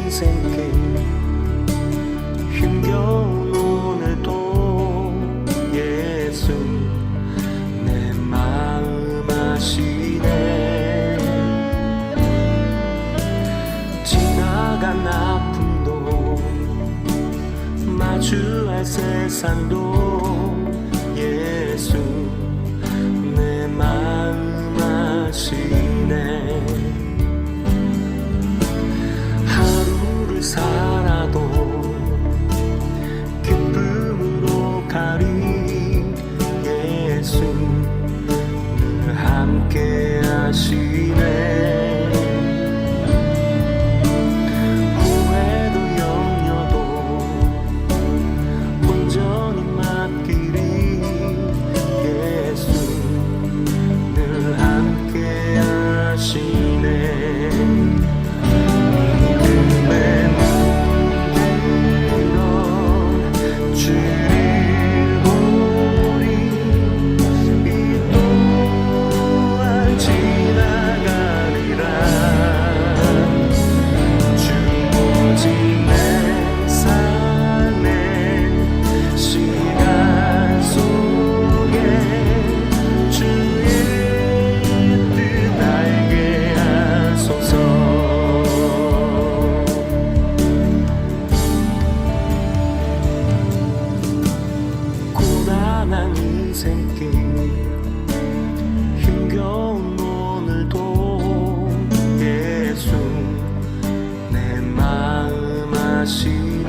인생길 힘겨운 오늘도 예수 내 마음 아시네. 지나간 아픔도 마주할 세상도 예수 내 마음 아시네. 하루를 살아도 기쁨으로 가리 예수 늘 함께 하시네. 후회도 염려도 온전히 맡기리 예수 늘 함께 하시네. 인생길 힘겨운 오늘도 예수 내 마음 아시네.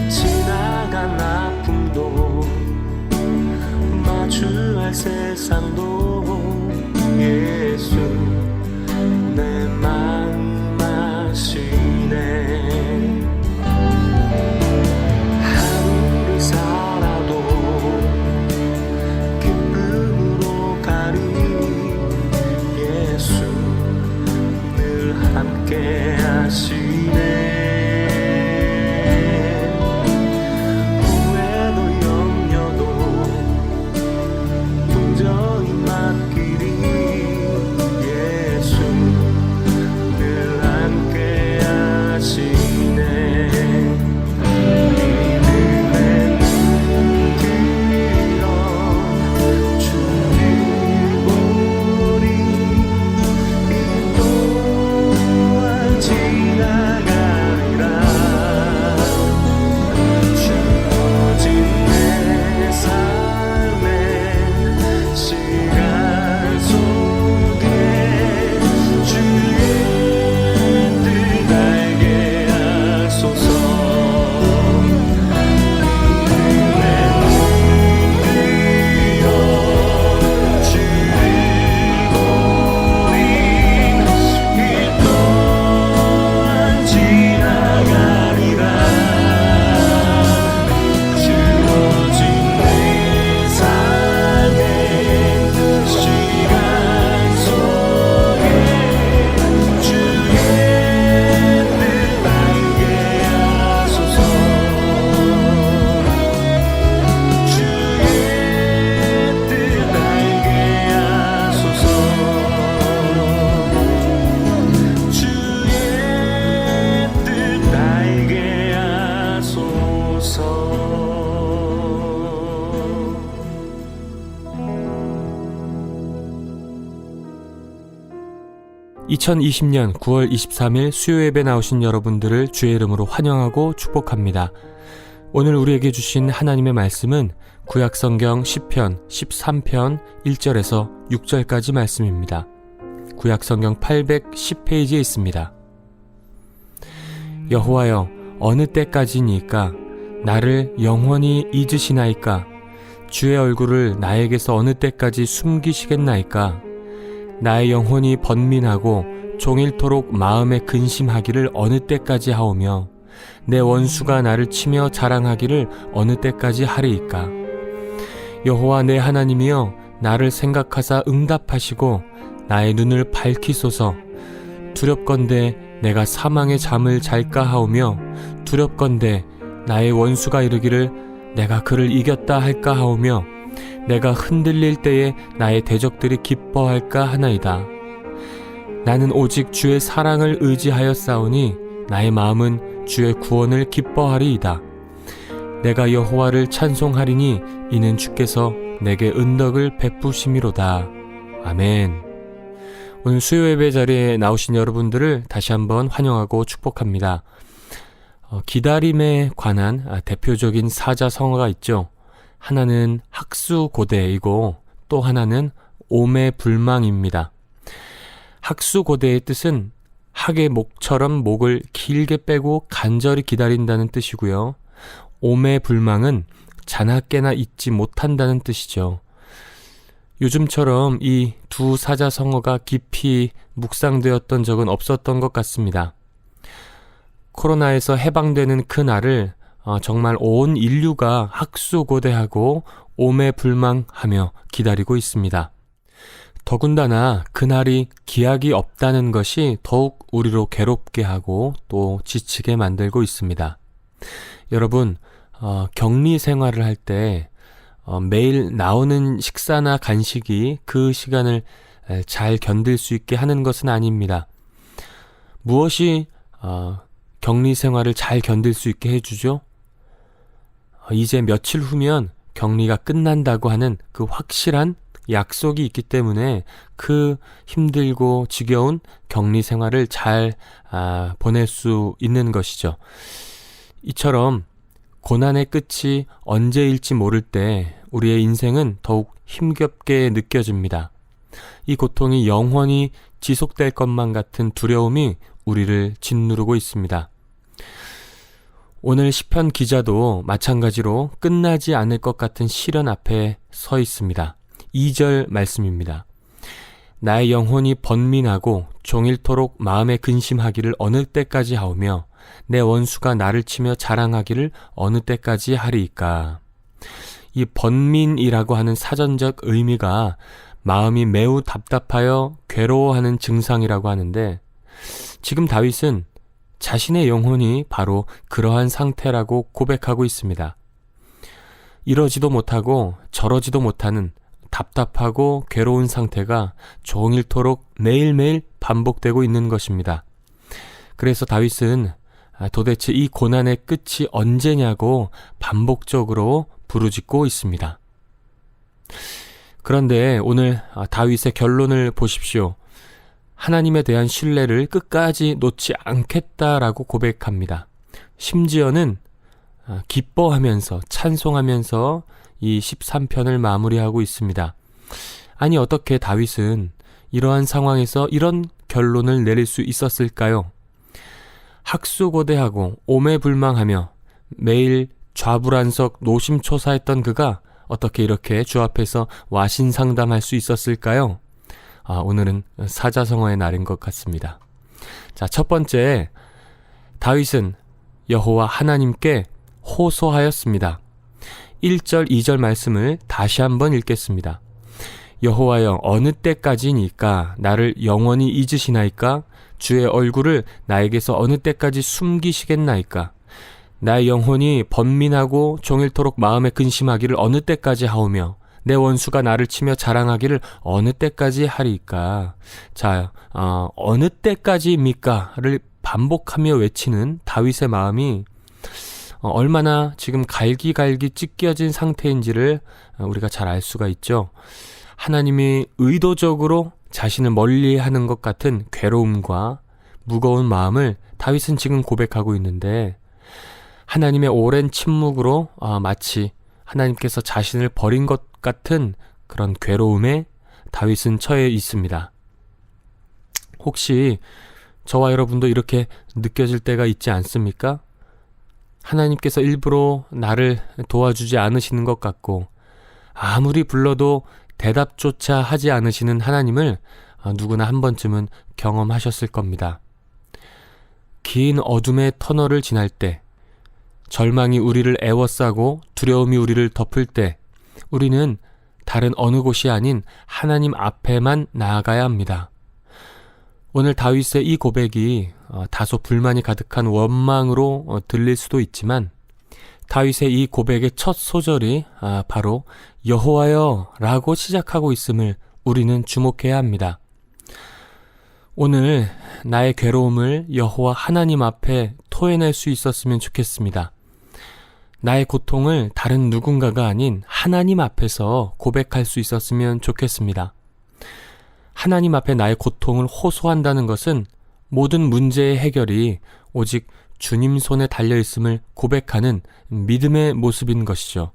지나간 아픔도 마주할 세상도 예수 내 마음 아시네. 살아도 기쁨으로 가리 예수 늘 함께 하시네. 후회도 염려도 온전히 맡기리 예수 늘 함께 하시네. (2020년 9월 23일) 수요예배 나오신 여러분들을 주의 이름으로 환영하고 축복합니다. 오늘 우리에게 주신 하나님의 말씀은 구약성경 시편 13편 1절에서 6절까지 말씀입니다. 구약성경 810페이지에 있습니다. 여호와여, 어느 때까지니까 나를 영원히 잊으시나이까? 주의 얼굴을 나에게서 어느 때까지 숨기시겠나이까? 나의 영혼이 번민하고 종일토록 마음에 근심하기를 어느 때까지 하오며 내 원수가 나를 치며 자랑하기를 어느 때까지 하리이까? 여호와 내 하나님이여, 나를 생각하사 응답하시고 나의 눈을 밝히소서. 두렵건대 내가 사망의 잠을 잘까 하오며 두렵건대 나의 원수가 이르기를 내가 그를 이겼다 할까 하오며 내가 흔들릴 때에 나의 대적들이 기뻐할까 하나이다. 나는 오직 주의 사랑을 의지하여 싸우니 나의 마음은 주의 구원을 기뻐하리이다. 내가 여호와를 찬송하리니 이는 주께서 내게 은덕을 베푸심이로다. 아멘. 오늘 수요 예배 자리에 나오신 여러분들을 다시 한번 환영하고 축복합니다. 기다림에 관한 대표적인 사자성어가 있죠. 하나는 학수고대이고 또 하나는 오매불망입니다. 학수고대의 뜻은 학의 목처럼 목을 길게 빼고 간절히 기다린다는 뜻이고요. 오매불망은 자나깨나 잊지 못한다는 뜻이죠. 요즘처럼 이 두 사자성어가 깊이 묵상되었던 적은 없었던 것 같습니다. 코로나에서 해방되는 그날을 정말 온 인류가 학수고대하고 오매불망하며 기다리고 있습니다. 더군다나 그날이 기약이 없다는 것이 더욱 우리로 괴롭게 하고 또 지치게 만들고 있습니다. 여러분, 격리 생활을 할 때 매일 나오는 식사나 간식이 그 시간을 잘 견딜 수 있게 하는 것은 아닙니다. 무엇이 격리 생활을 잘 견딜 수 있게 해주죠? 이제 며칠 후면 격리가 끝난다고 하는 그 확실한 약속이 있기 때문에 그 힘들고 지겨운 격리 생활을 잘 보낼 수 있는 것이죠. 이처럼 고난의 끝이 언제일지 모를 때 우리의 인생은 더욱 힘겹게 느껴집니다. 이 고통이 영원히 지속될 것만 같은 두려움이 우리를 짓누르고 있습니다. 오늘 시편 기자도 마찬가지로 끝나지 않을 것 같은 시련 앞에 서 있습니다. 2절 말씀입니다. 나의 영혼이 번민하고 종일토록 마음에 근심하기를 어느 때까지 하오며 내 원수가 나를 치며 자랑하기를 어느 때까지 하리이까. 이 번민이라고 하는 사전적 의미가 마음이 매우 답답하여 괴로워하는 증상이라고 하는데, 지금 다윗은 자신의 영혼이 바로 그러한 상태라고 고백하고 있습니다. 이러지도 못하고 저러지도 못하는 답답하고 괴로운 상태가 종일토록 매일매일 반복되고 있는 것입니다. 그래서 다윗은 도대체 이 고난의 끝이 언제냐고 반복적으로 부르짖고 있습니다. 그런데 오늘 다윗의 결론을 보십시오. 하나님에 대한 신뢰를 끝까지 놓지 않겠다라고 고백합니다. 심지어는 기뻐하면서 찬송하면서 이 13편을 마무리하고 있습니다. 아니, 어떻게 다윗은 이러한 상황에서 이런 결론을 내릴 수 있었을까요? 학수고대하고 오매불망하며 매일 좌불안석 노심초사했던 그가 어떻게 이렇게 주 앞에서 와신상담할 수 있었을까요? 오늘은 사자성어의 날인 것 같습니다. 자, 첫 번째, 다윗은 여호와 하나님께 호소하였습니다. 1절, 2절 말씀을 다시 한번 읽겠습니다. 여호와여, 어느 때까지니까 나를 영원히 잊으시나이까? 주의 얼굴을 나에게서 어느 때까지 숨기시겠나이까? 나의 영혼이 번민하고 종일토록 마음에 근심하기를 어느 때까지 하오며 내 원수가 나를 치며 자랑하기를 어느 때까지 하리이까? 자, 어느 때까지입니까?를 반복하며 외치는 다윗의 마음이 얼마나 지금 갈기갈기 찢겨진 상태인지를 우리가 잘 알 수가 있죠. 하나님이 의도적으로 자신을 멀리하는 것 같은 괴로움과 무거운 마음을 다윗은 지금 고백하고 있는데, 하나님의 오랜 침묵으로 마치 하나님께서 자신을 버린 것 같은 그런 괴로움에 다윗은 처해 있습니다. 혹시 저와 여러분도 이렇게 느껴질 때가 있지 않습니까? 하나님께서 일부러 나를 도와주지 않으시는 것 같고, 아무리 불러도 대답조차 하지 않으시는 하나님을 누구나 한 번쯤은 경험하셨을 겁니다. 긴 어둠의 터널을 지날 때, 절망이 우리를 애워싸고 두려움이 우리를 덮을 때, 우리는 다른 어느 곳이 아닌 하나님 앞에만 나아가야 합니다. 오늘 다윗의 이 고백이 다소 불만이 가득한 원망으로 들릴 수도 있지만, 다윗의 이 고백의 첫 소절이 바로 여호와여 라고 시작하고 있음을 우리는 주목해야 합니다. 오늘 나의 괴로움을 여호와 하나님 앞에 토해낼 수 있었으면 좋겠습니다. 나의 고통을 다른 누군가가 아닌 하나님 앞에서 고백할 수 있었으면 좋겠습니다. 하나님 앞에 나의 고통을 호소한다는 것은 모든 문제의 해결이 오직 주님 손에 달려있음을 고백하는 믿음의 모습인 것이죠.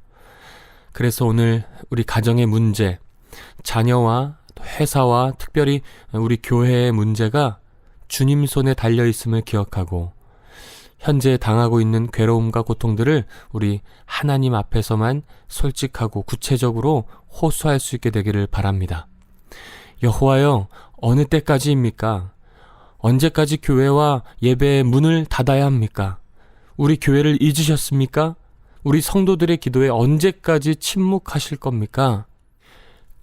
그래서 오늘 우리 가정의 문제, 자녀와 회사와 특별히 우리 교회의 문제가 주님 손에 달려있음을 기억하고 현재 당하고 있는 괴로움과 고통들을 우리 하나님 앞에서만 솔직하고 구체적으로 호소할 수 있게 되기를 바랍니다. 여호와여, 어느 때까지입니까? 언제까지 교회와 예배의 문을 닫아야 합니까? 우리 교회를 잊으셨습니까? 우리 성도들의 기도에 언제까지 침묵하실 겁니까?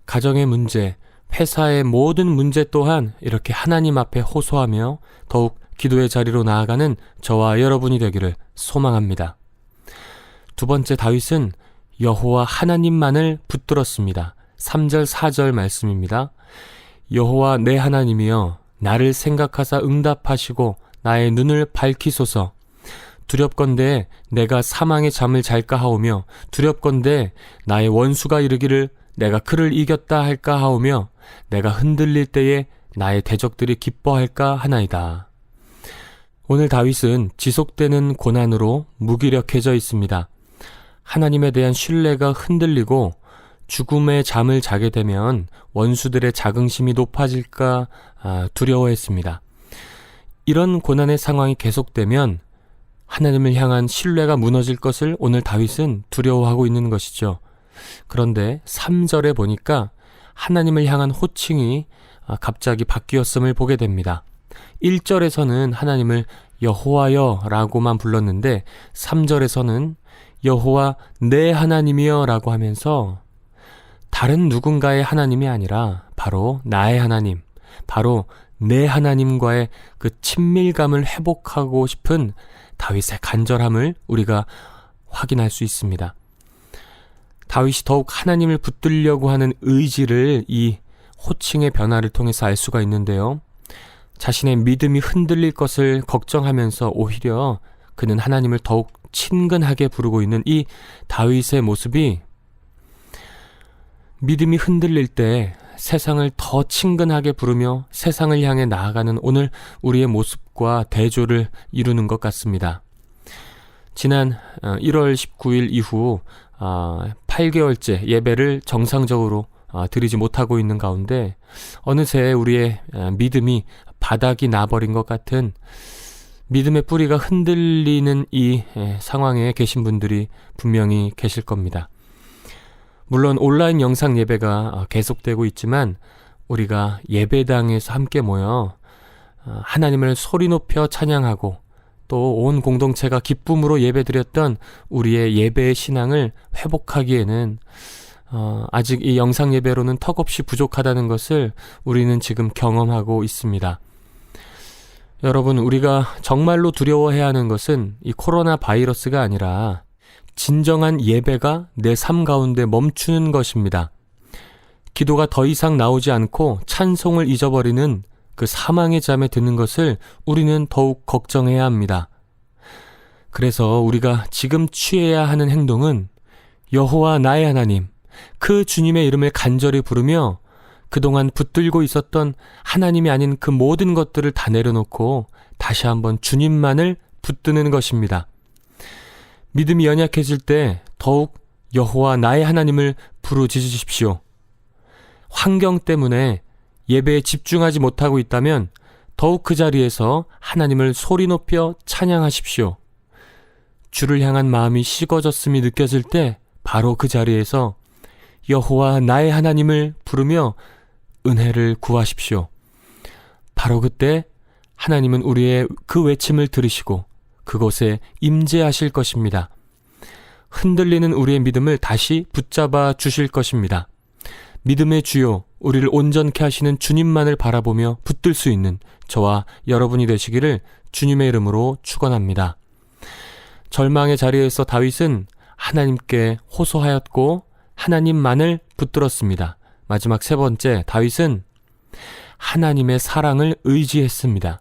가정의 문제, 회사의 모든 문제 또한 이렇게 하나님 앞에 호소하며 더욱 기도의 자리로 나아가는 저와 여러분이 되기를 소망합니다. 두 번째, 다윗은 여호와 하나님만을 붙들었습니다. 3절 4절 말씀입니다. 여호와 내 하나님이여 나를 생각하사 응답하시고 나의 눈을 밝히소서. 두렵건대 내가 사망의 잠을 잘까 하오며 두렵건대 나의 원수가 이르기를 내가 그를 이겼다 할까 하오며 내가 흔들릴 때에 나의 대적들이 기뻐할까 하나이다. 오늘 다윗은 지속되는 고난으로 무기력해져 있습니다. 하나님에 대한 신뢰가 흔들리고 죽음의 잠을 자게 되면 원수들의 자긍심이 높아질까 두려워했습니다. 이런 고난의 상황이 계속되면 하나님을 향한 신뢰가 무너질 것을 오늘 다윗은 두려워하고 있는 것이죠. 그런데 3절에 보니까 하나님을 향한 호칭이 갑자기 바뀌었음을 보게 됩니다. 1절에서는 하나님을 여호와여 라고만 불렀는데 3절에서는 여호와 내 하나님이여 라고 하면서 다른 누군가의 하나님이 아니라 바로 나의 하나님, 바로 내 하나님과의 그 친밀감을 회복하고 싶은 다윗의 간절함을 우리가 확인할 수 있습니다. 다윗이 더욱 하나님을 붙들려고 하는 의지를 이 호칭의 변화를 통해서 알 수가 있는데요. 자신의 믿음이 흔들릴 것을 걱정하면서 오히려 그는 하나님을 더욱 친근하게 부르고 있는 이 다윗의 모습이 믿음이 흔들릴 때 세상을 더 친근하게 부르며 세상을 향해 나아가는 오늘 우리의 모습과 대조를 이루는 것 같습니다. 지난 1월 19일 이후 8개월째 예배를 정상적으로 드리지 못하고 있는 가운데 어느새 우리의 믿음이 바닥이 나버린 것 같은 믿음의 뿌리가 흔들리는 이 상황에 계신 분들이 분명히 계실 겁니다. 물론 온라인 영상 예배가 계속되고 있지만 우리가 예배당에서 함께 모여 하나님을 소리 높여 찬양하고 또 온 공동체가 기쁨으로 예배드렸던 우리의 예배의 신앙을 회복하기에는 아직 이 영상 예배로는 턱없이 부족하다는 것을 우리는 지금 경험하고 있습니다. 여러분, 우리가 정말로 두려워해야 하는 것은 이 코로나 바이러스가 아니라 진정한 예배가 내 삶 가운데 멈추는 것입니다. 기도가 더 이상 나오지 않고 찬송을 잊어버리는 그 사망의 잠에 드는 것을 우리는 더욱 걱정해야 합니다. 그래서 우리가 지금 취해야 하는 행동은 여호와 나의 하나님, 그 주님의 이름을 간절히 부르며 그동안 붙들고 있었던 하나님이 아닌 그 모든 것들을 다 내려놓고 다시 한번 주님만을 붙드는 것입니다. 믿음이 연약해질 때 더욱 여호와 나의 하나님을 부르짖으십시오. 환경 때문에 예배에 집중하지 못하고 있다면 더욱 그 자리에서 하나님을 소리 높여 찬양하십시오. 주를 향한 마음이 식어졌음이 느껴질 때 바로 그 자리에서 여호와 나의 하나님을 부르며 은혜를 구하십시오. 바로 그때 하나님은 우리의 그 외침을 들으시고 그곳에 임재하실 것입니다. 흔들리는 우리의 믿음을 다시 붙잡아 주실 것입니다. 믿음의 주요, 우리를 온전케 하시는 주님만을 바라보며 붙들 수 있는 저와 여러분이 되시기를 주님의 이름으로 축원합니다. 절망의 자리에서 다윗은 하나님께 호소하였고 하나님만을 붙들었습니다. 마지막 세 번째, 다윗은 하나님의 사랑을 의지했습니다.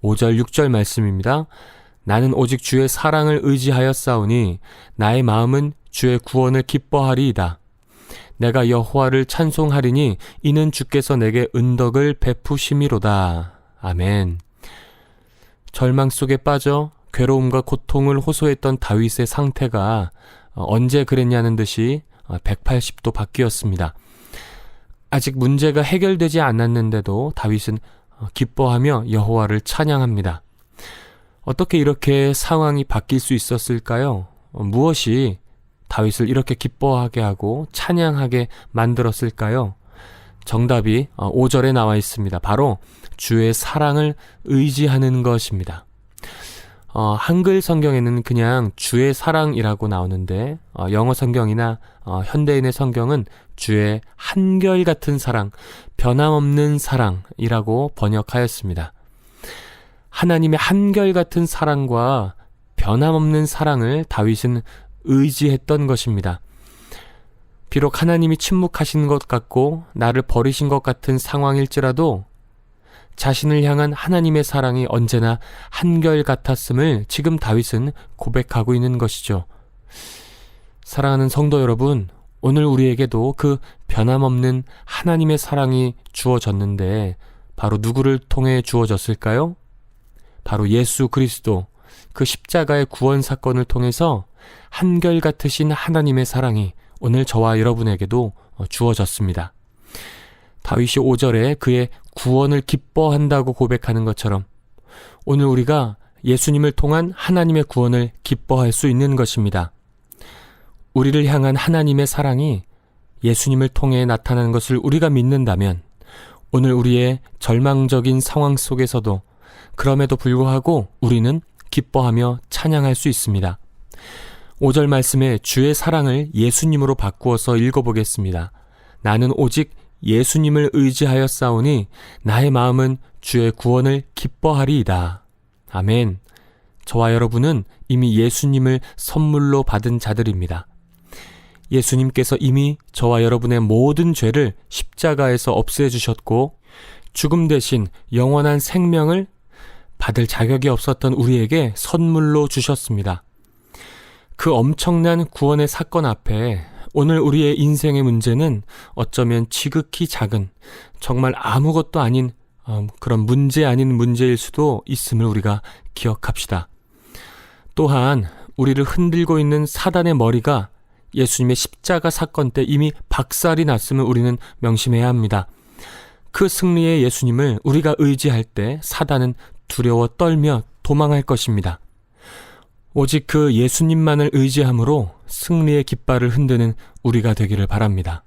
5절 6절 말씀입니다. 나는 오직 주의 사랑을 의지하였사오니 나의 마음은 주의 구원을 기뻐하리이다. 내가 여호와를 찬송하리니 이는 주께서 내게 은덕을 베푸심이로다. 아멘. 절망 속에 빠져 괴로움과 고통을 호소했던 다윗의 상태가 언제 그랬냐는 듯이 180도 바뀌었습니다. 아직 문제가 해결되지 않았는데도 다윗은 기뻐하며 여호와를 찬양합니다. 어떻게 이렇게 상황이 바뀔 수 있었을까요? 무엇이 다윗을 이렇게 기뻐하게 하고 찬양하게 만들었을까요? 정답이 5절에 나와 있습니다. 바로 주의 사랑을 의지하는 것입니다. 한글 성경에는 그냥 주의 사랑이라고 나오는데 영어 성경이나 현대인의 성경은 주의 한결같은 사랑, 변함없는 사랑이라고 번역하였습니다. 하나님의 한결같은 사랑과 변함없는 사랑을 다윗은 의지했던 것입니다. 비록 하나님이 침묵하신 것 같고 나를 버리신 것 같은 상황일지라도 자신을 향한 하나님의 사랑이 언제나 한결같았음을 지금 다윗은 고백하고 있는 것이죠. 사랑하는 성도 여러분, 오늘 우리에게도 그 변함없는 하나님의 사랑이 주어졌는데 바로 누구를 통해 주어졌을까요? 바로 예수 그리스도, 그 십자가의 구원 사건을 통해서 한결같으신 하나님의 사랑이 오늘 저와 여러분에게도 주어졌습니다. 다윗이 5절에 그의 구원을 기뻐한다고 고백하는 것처럼 오늘 우리가 예수님을 통한 하나님의 구원을 기뻐할 수 있는 것입니다. 우리를 향한 하나님의 사랑이 예수님을 통해 나타나는 것을 우리가 믿는다면 오늘 우리의 절망적인 상황 속에서도 그럼에도 불구하고 우리는 기뻐하며 찬양할 수 있습니다. 5절 말씀에 주의 사랑을 예수님으로 바꾸어서 읽어보겠습니다. 나는 오직 예수님을 의지하였사오니 나의 마음은 주의 구원을 기뻐하리이다. 아멘. 저와 여러분은 이미 예수님을 선물로 받은 자들입니다. 예수님께서 이미 저와 여러분의 모든 죄를 십자가에서 없애주셨고 죽음 대신 영원한 생명을 받을 자격이 없었던 우리에게 선물로 주셨습니다. 그 엄청난 구원의 사건 앞에 오늘 우리의 인생의 문제는 어쩌면 지극히 작은, 정말 아무것도 아닌 그런 문제 아닌 문제일 수도 있음을 우리가 기억합시다. 또한 우리를 흔들고 있는 사단의 머리가 예수님의 십자가 사건 때 이미 박살이 났음을 우리는 명심해야 합니다. 그 승리의 예수님을 우리가 의지할 때 사단은 두려워 떨며 도망할 것입니다. 오직 그 예수님만을 의지함으로 승리의 깃발을 흔드는 우리가 되기를 바랍니다.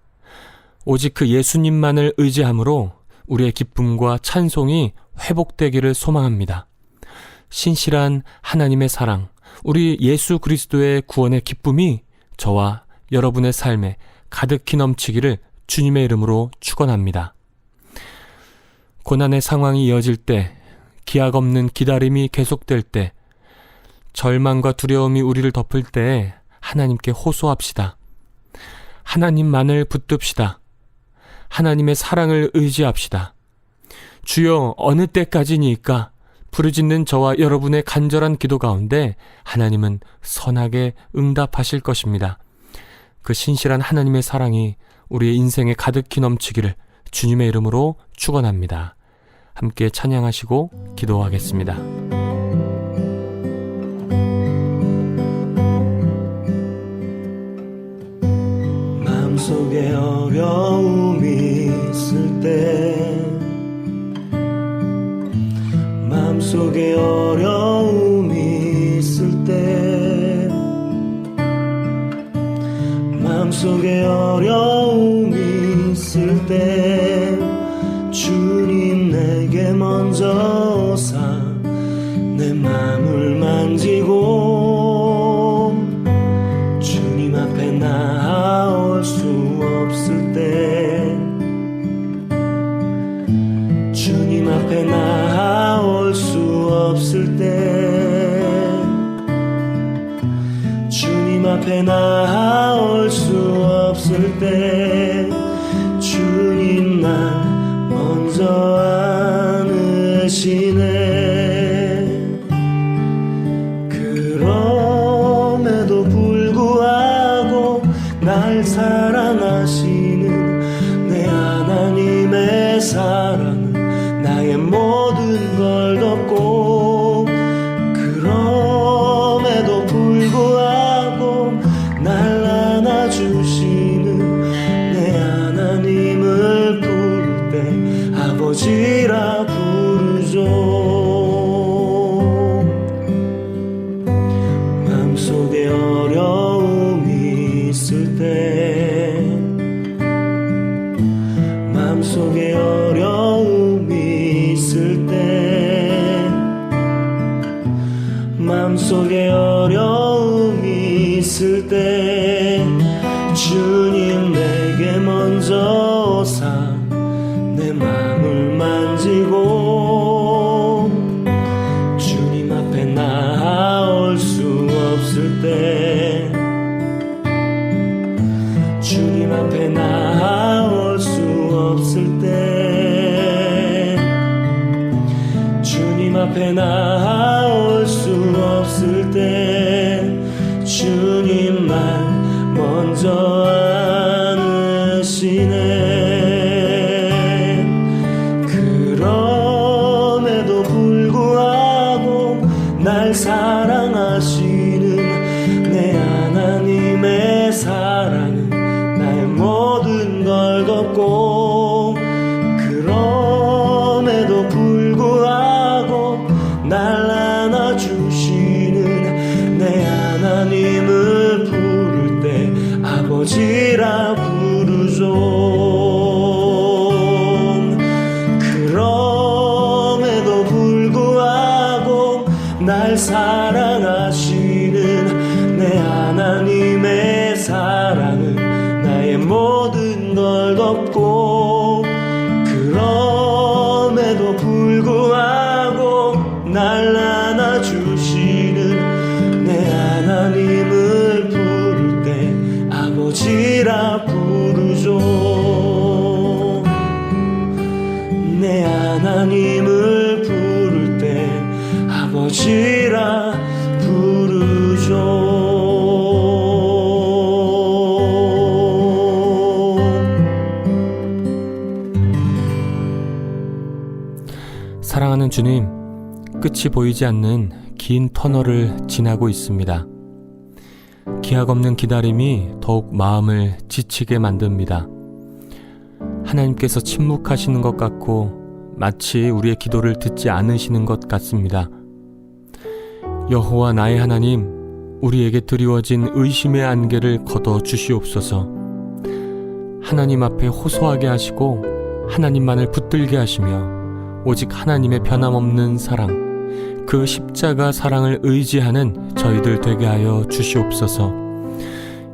오직 그 예수님만을 의지함으로 우리의 기쁨과 찬송이 회복되기를 소망합니다. 신실한 하나님의 사랑, 우리 예수 그리스도의 구원의 기쁨이 저와 여러분의 삶에 가득히 넘치기를 주님의 이름으로 축원합니다. 고난의 상황이 이어질 때, 기약 없는 기다림이 계속될 때, 절망과 두려움이 우리를 덮을 때 하나님께 호소합시다. 하나님만을 붙듭시다. 하나님의 사랑을 의지합시다. 주여, 어느 때까지니까? 부르짖는 저와 여러분의 간절한 기도 가운데 하나님은 선하게 응답하실 것입니다. 그 신실한 하나님의 사랑이 우리의 인생에 가득히 넘치기를 주님의 이름으로 축원합니다. 함께 찬양하시고 기도하겠습니다. 마음속에 어려움이 있을 때, 마음속에 어려움이 있을 때, 마음속에 어려움이 있을 때 주님 내게 먼저 오사 내 마음을 만지고 주님 앞에 나아올 수 없을 때, 주님 앞에 나아올 수 없을 때, 주님 앞에 나아올 수 없을 때 주님 날 먼저 아버지라 부르죠. 마음속에 어려움이 있을 때, 마음속에 어려움이 있을 때, 마음속에 어려움이 있을 때, 주님 내게 먼저 오사 내 마음을 만지고, 주님 앞에 나아올 수 없을 때, 주님 앞에 나아올 수 없을 때, 주님 앞에 나아올 수 없을 때, 주님만 먼저 안으시네. 그럼에도 불구하고 날 사랑하시는 내 하나님의 사랑은 나의 모든 걸 덮고, 그럼에도 불구하고 날 안아주시는 내 하나님을 부를 때 아버지라 부르죠. 그럼에도 불구하고 날 사랑하시는 내 하나님의 사랑은 나의 모든 걸 덮고, 그럼에도 불구하고 날 안아주시는 내 하나님을 부를 때 아버지라 부르죠. 내 하나님을 부를 때 아버지라 부르죠. 사랑하는 주님, 끝이 보이지 않는 긴 터널을 지나고 있습니다. 기약 없는 기다림이 더욱 마음을 지치게 만듭니다. 하나님께서 침묵하시는 것 같고 마치 우리의 기도를 듣지 않으시는 것 같습니다. 여호와 나의 하나님, 우리에게 드리워진 의심의 안개를 걷어 주시옵소서. 하나님 앞에 호소하게 하시고 하나님만을 붙들게 하시며 오직 하나님의 변함없는 사랑, 그 십자가 사랑을 의지하는 저희들 되게 하여 주시옵소서.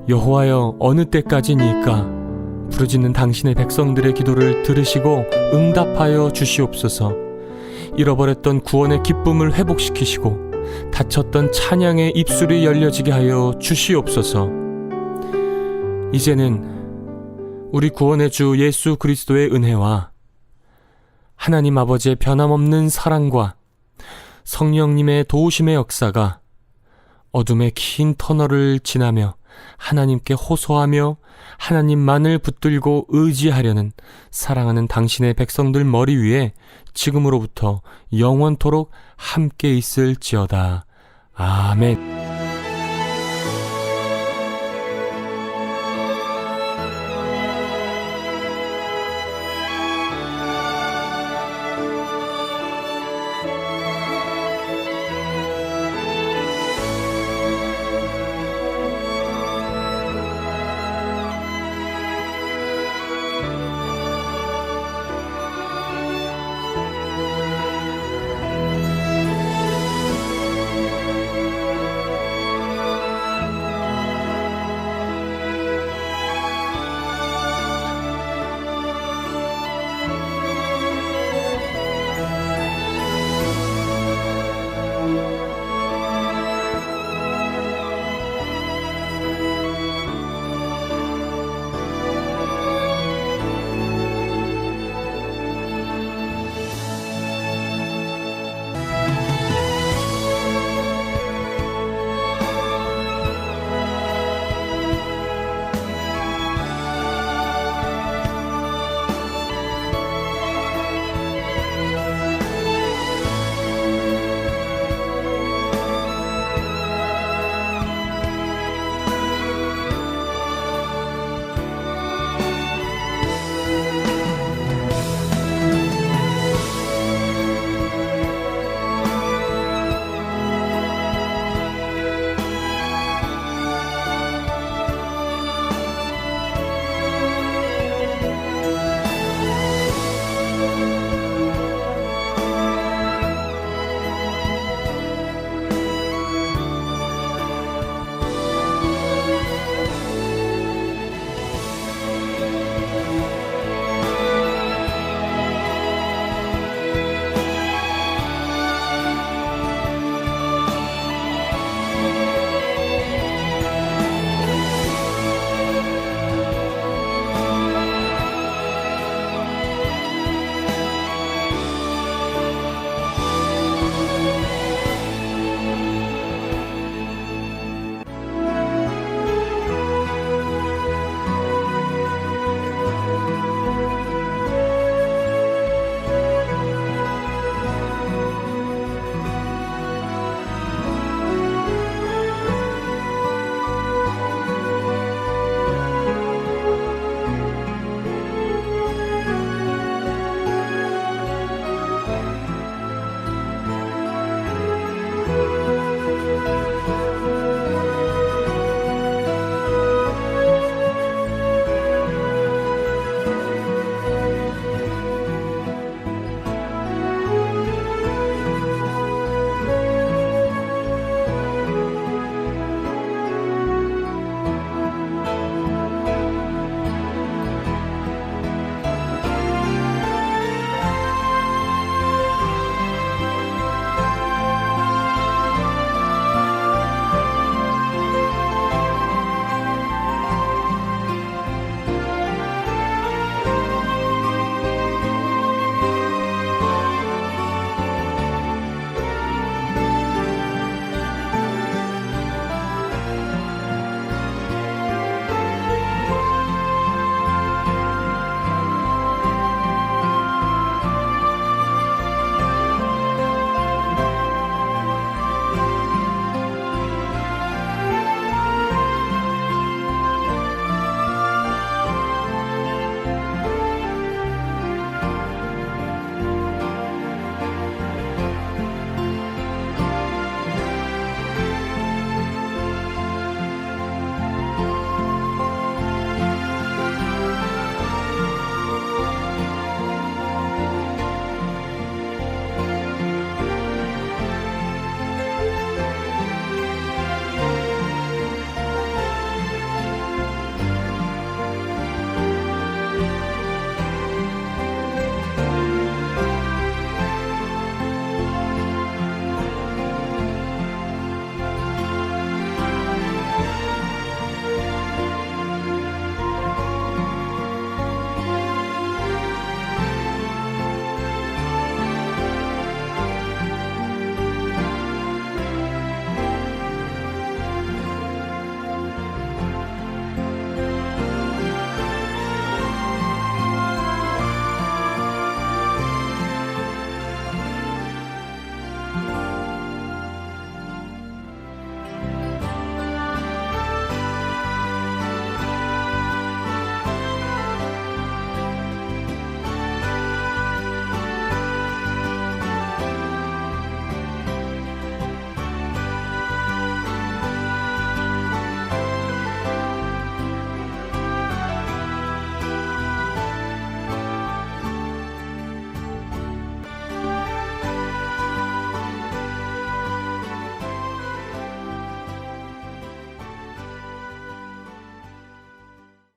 여호와여, 어느 때까지니까? 부르짖는 당신의 백성들의 기도를 들으시고 응답하여 주시옵소서. 잃어버렸던 구원의 기쁨을 회복시키시고 닫혔던 찬양의 입술이 열려지게 하여 주시옵소서. 이제는 우리 구원의 주 예수 그리스도의 은혜와 하나님 아버지의 변함없는 사랑과 성령님의 도우심의 역사가 어둠의 긴 터널을 지나며 하나님께 호소하며 하나님만을 붙들고 의지하려는 사랑하는 당신의 백성들 머리 위에 지금으로부터 영원토록 함께 있을지어다. 아멘.